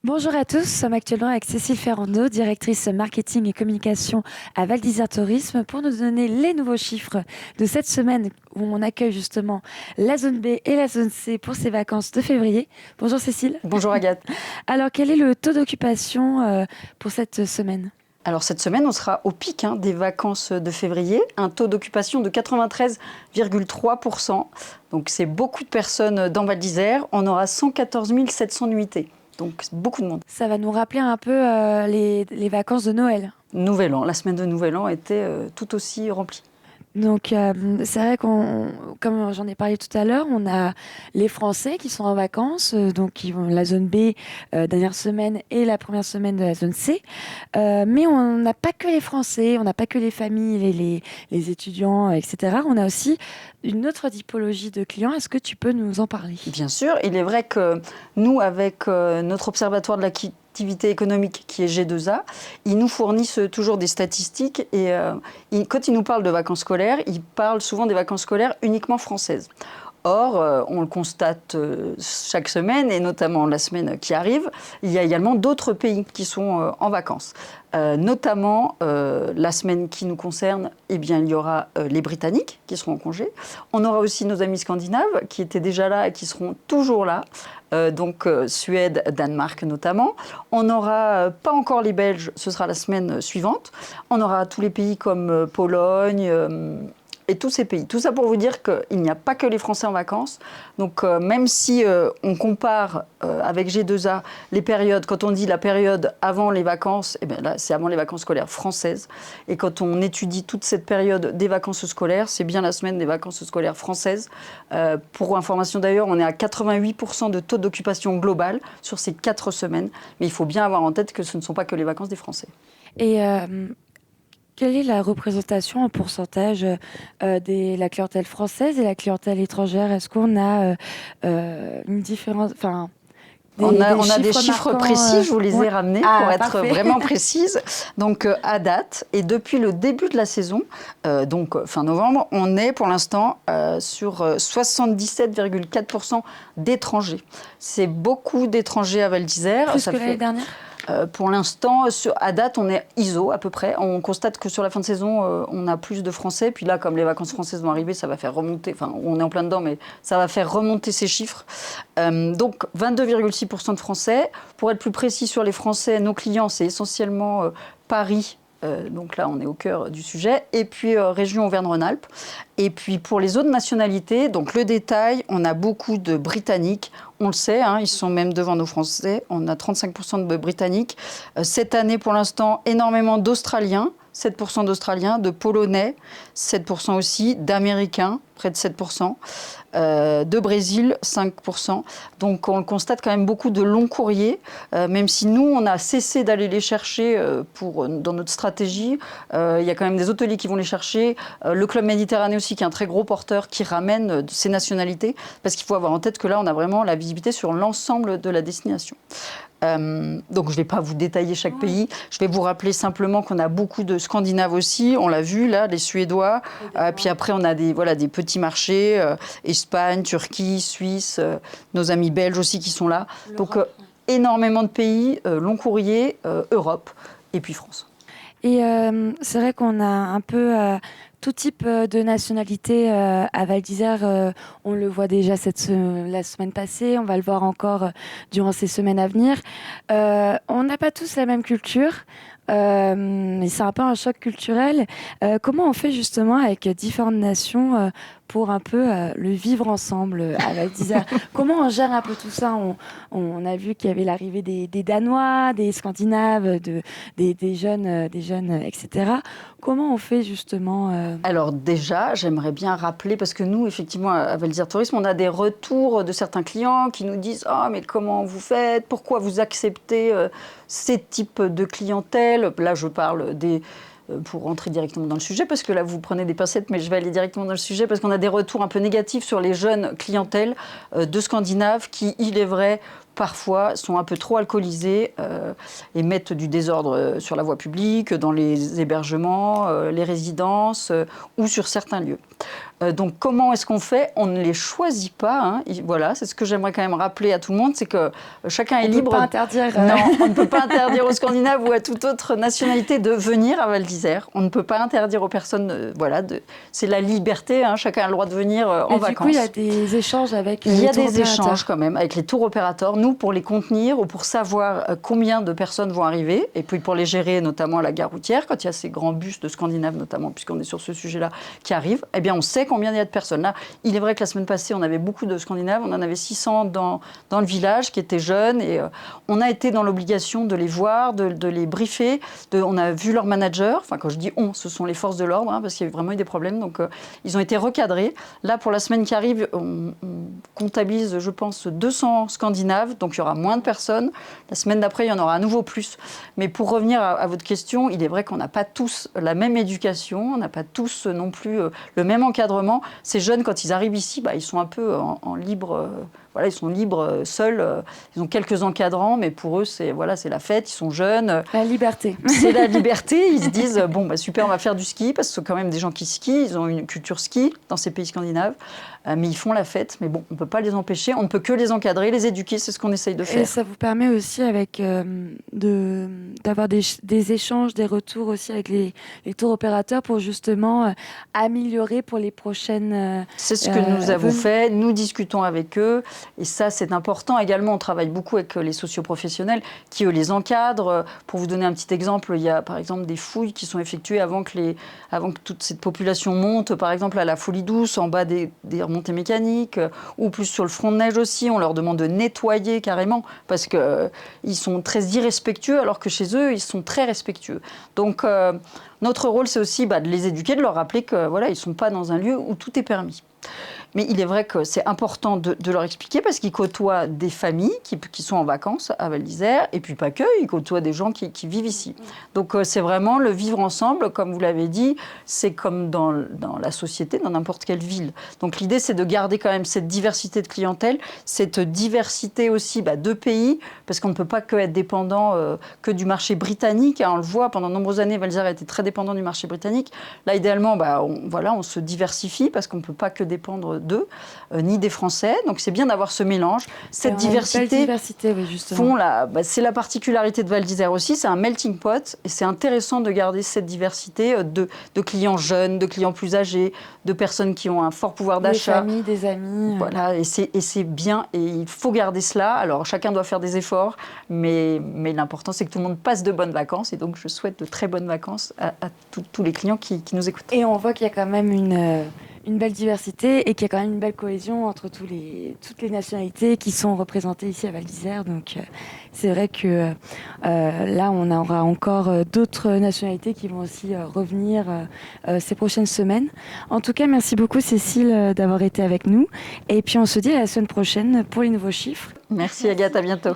Bonjour à tous, nous sommes actuellement avec Cécile Ferrando, directrice marketing et communication à Val d'Isère Tourisme, pour nous donner les nouveaux chiffres de cette semaine où on accueille justement la zone B et la zone C pour ces vacances de février. Bonjour Cécile. Bonjour Agathe. Alors quel est le taux d'occupation pour cette semaine? Alors cette semaine, on sera au pic des vacances de février, un taux d'occupation de 93,3%. Donc c'est beaucoup de personnes dans Val d'Isère. On aura 114 700 nuitées. Donc beaucoup de monde. Ça va nous rappeler un peu les vacances de Noël. Nouvel An, la semaine de Nouvel An était tout aussi remplie. Donc, c'est vrai comme j'en ai parlé tout à l'heure, on a les Français qui sont en vacances, donc qui vont la zone B dernière semaine et la première semaine de la zone C. Mais on n'a pas que les Français, on n'a pas que les familles, les étudiants, etc. On a aussi une autre typologie de clients. Est-ce que tu peux nous en parler? Bien sûr, il est vrai que nous, avec notre observatoire de l'activité économique qui est G2A, ils nous fournissent toujours des statistiques et quand ils nous parlent de vacances scolaires, ils parlent souvent des vacances scolaires uniquement françaises. Or, on le constate chaque semaine, et notamment la semaine qui arrive, il y a également d'autres pays qui sont en vacances. Notamment, la semaine qui nous concerne, eh bien, il y aura les Britanniques qui seront en congé. On aura aussi nos amis scandinaves qui étaient déjà là et qui seront toujours là. Donc Suède, Danemark notamment. On n'aura pas encore les Belges, ce sera la semaine suivante. On aura tous les pays comme Pologne et tous ces pays. Tout ça pour vous dire qu'il n'y a pas que les Français en vacances. Donc même si on compare avec G2A les périodes, quand on dit la période avant les vacances, eh bien là c'est avant les vacances scolaires françaises. Et quand on étudie toute cette période des vacances scolaires, c'est bien la semaine des vacances scolaires françaises. Pour information d'ailleurs, on est à 88% de taux d'occupation global sur ces 4 semaines. Mais il faut bien avoir en tête que ce ne sont pas que les vacances des Français. Et quelle est la représentation en pourcentage de la clientèle française et la clientèle étrangère? Est-ce qu'on a une différence, enfin, On a des chiffres marquants, précis, je vous les ai ouais. ramenés pour être Parfait. vraiment précise. Donc à date, et depuis le début de la saison, donc fin novembre, on est pour l'instant sur 77,4% d'étrangers. C'est beaucoup d'étrangers à Val d'Isère. Plus que l'année dernière? Pour l'instant, à date, on est ISO à peu près. On constate que sur la fin de saison, on a plus de Français. Puis là, comme les vacances françaises vont arriver, ça va faire remonter, enfin, on est en plein dedans, mais ça va faire remonter ces chiffres. Donc, 22,6% de Français. Pour être plus précis sur les Français, nos clients, c'est essentiellement Paris. Donc là, on est au cœur du sujet. Et puis, région Auvergne-Rhône-Alpes. Et puis, pour les autres nationalités, donc le détail, on a beaucoup de Britanniques. On le sait, ils sont même devant nos Français. On a 35% de Britanniques. Cette année, pour l'instant, énormément d'Australiens. 7% d'Australiens, de Polonais, 7% aussi, d'Américains, près de 7%, de Brésil, 5%. Donc on le constate quand même beaucoup de longs courriers, même si nous, on a cessé d'aller les chercher dans notre stratégie. Il y a quand même des hôteliers qui vont les chercher. Le Club Méditerranée aussi, qui est un très gros porteur, qui ramène ces nationalités, parce qu'il faut avoir en tête que là, on a vraiment la visibilité sur l'ensemble de la destination. Donc je ne vais pas vous détailler chaque pays. Je vais vous rappeler simplement qu'on a beaucoup de Scandinaves aussi. On l'a vu là, les Suédois. Puis après on a des petits marchés, Espagne, Turquie, Suisse, nos amis belges aussi qui sont là. Donc énormément de pays, long courrier, Europe et puis France. Et c'est vrai qu'on a un peu tout type de nationalité à Val d'Isère. On le voit déjà la semaine passée, on va le voir encore durant ces semaines à venir. On n'a pas tous la même culture. Mais c'est un peu un choc culturel. Comment on fait justement avec différentes nations pour un peu le vivre ensemble à Val d'Isère? Comment on gère un peu tout ça? On a vu qu'il y avait l'arrivée des Danois, des Scandinaves, des jeunes, etc. Comment on fait justement Alors déjà, j'aimerais bien rappeler, parce que nous, effectivement, à Val d'Isère Tourisme, on a des retours de certains clients qui nous disent « Ah, mais comment vous faites? Pourquoi vous acceptez ces types de clientèle ?» Là, je parle pour rentrer directement dans le sujet, parce que là, vous prenez des pincettes, mais je vais aller directement dans le sujet, parce qu'on a des retours un peu négatifs sur les jeunes clientèles de Scandinaves qui, il est vrai, parfois sont un peu trop alcoolisés et mettent du désordre sur la voie publique, dans les hébergements, les résidences ou sur certains lieux. Donc comment est-ce qu'on fait? On ne les choisit pas. Hein. Voilà, c'est ce que j'aimerais quand même rappeler à tout le monde, c'est que chacun est libre. On ne peut pas interdire. Non, on ne peut pas interdire aux Scandinaves ou à toute autre nationalité de venir à Val d'Isère. On ne peut pas interdire aux personnes. C'est la liberté. Hein. Chacun a le droit de venir en vacances. Du coup, il y a des échanges avec. Il y a des échanges quand même avec les tours opérateurs. Nous, pour les contenir ou pour savoir combien de personnes vont arriver, et puis pour les gérer, notamment à la gare routière, quand il y a ces grands bus de Scandinaves, notamment, puisqu'on est sur ce sujet-là, qui arrivent, eh bien, on sait combien il y a de personnes. Là, il est vrai que la semaine passée, on avait beaucoup de Scandinaves. On en avait 600 dans le village qui étaient jeunes. Et on a été dans l'obligation de les voir, de les briefer. On a vu leur manager. Enfin, quand je dis on, ce sont les forces de l'ordre, hein, parce qu'il y a vraiment eu des problèmes. Donc, ils ont été recadrés. Là, pour la semaine qui arrive, on comptabilise, je pense, 200 Scandinaves. Donc, il y aura moins de personnes. La semaine d'après, il y en aura à nouveau plus. Mais pour revenir à votre question, il est vrai qu'on n'a pas tous la même éducation. On n'a pas tous non plus le même encadrement. Ces jeunes, quand ils arrivent ici, ils sont un peu en libre... Voilà, ils sont libres, seuls. Ils ont quelques encadrants, mais pour eux, c'est la fête. Ils sont jeunes. La liberté. C'est la liberté. Ils se disent, super, on va faire du ski, parce que ce sont quand même des gens qui skient. Ils ont une culture ski dans ces pays scandinaves. Mais ils font la fête. Mais bon, on ne peut pas les empêcher. On ne peut que les encadrer, les éduquer. C'est ce qu'on essaye de faire. Et ça vous permet aussi d'avoir des échanges, des retours aussi avec les tours opérateurs pour justement améliorer pour les prochaines... C'est ce que nous avons fait. Nous discutons avec eux. Et ça, c'est important. Également, on travaille beaucoup avec les socioprofessionnels qui, eux, les encadrent. Pour vous donner un petit exemple, il y a par exemple des fouilles qui sont effectuées avant que toute cette population monte, par exemple à la Folie Douce, en bas des remontées mécaniques, ou plus sur le front de neige aussi. On leur demande de nettoyer carrément parce qu'ils sont très irrespectueux, alors que chez eux, ils sont très respectueux. Donc, notre rôle, c'est aussi de les éduquer, de leur rappeler qu'ils ne sont pas dans un lieu où tout est permis. Mais il est vrai que c'est important de leur expliquer parce qu'ils côtoient des familles qui sont en vacances à Val d'Isère et puis pas que, ils côtoient des gens qui vivent ici. Donc c'est vraiment le vivre ensemble, comme vous l'avez dit, c'est comme dans la société, dans n'importe quelle ville. Donc l'idée c'est de garder quand même cette diversité de clientèle, cette diversité aussi de pays, parce qu'on ne peut pas être dépendant que du marché britannique. Hein, on le voit, pendant de nombreuses années, Val d'Isère a été très dépendant du marché britannique. Là, idéalement, on se diversifie parce qu'on ne peut pas que dépendre d'eux, ni des Français. Donc c'est bien d'avoir ce mélange, cette diversité. Oui, justement. C'est la particularité de Val d'Isère aussi, c'est un melting pot et c'est intéressant de garder cette diversité de clients jeunes, de clients plus âgés, de personnes qui ont un fort pouvoir d'achat. Des familles, des amis. Voilà, et c'est bien et il faut garder cela. Alors chacun doit faire des efforts, mais l'important c'est que tout le monde passe de bonnes vacances et donc je souhaite de très bonnes vacances à tous les clients qui nous écoutent. Et on voit qu'il y a quand même une belle diversité et qu'il y a quand même une belle cohésion entre toutes les nationalités qui sont représentées ici à Val d'Isère. Donc c'est vrai que là, on aura encore d'autres nationalités qui vont aussi revenir ces prochaines semaines. En tout cas, merci beaucoup Cécile d'avoir été avec nous. Et puis on se dit à la semaine prochaine pour les nouveaux chiffres. Merci Agathe, à bientôt.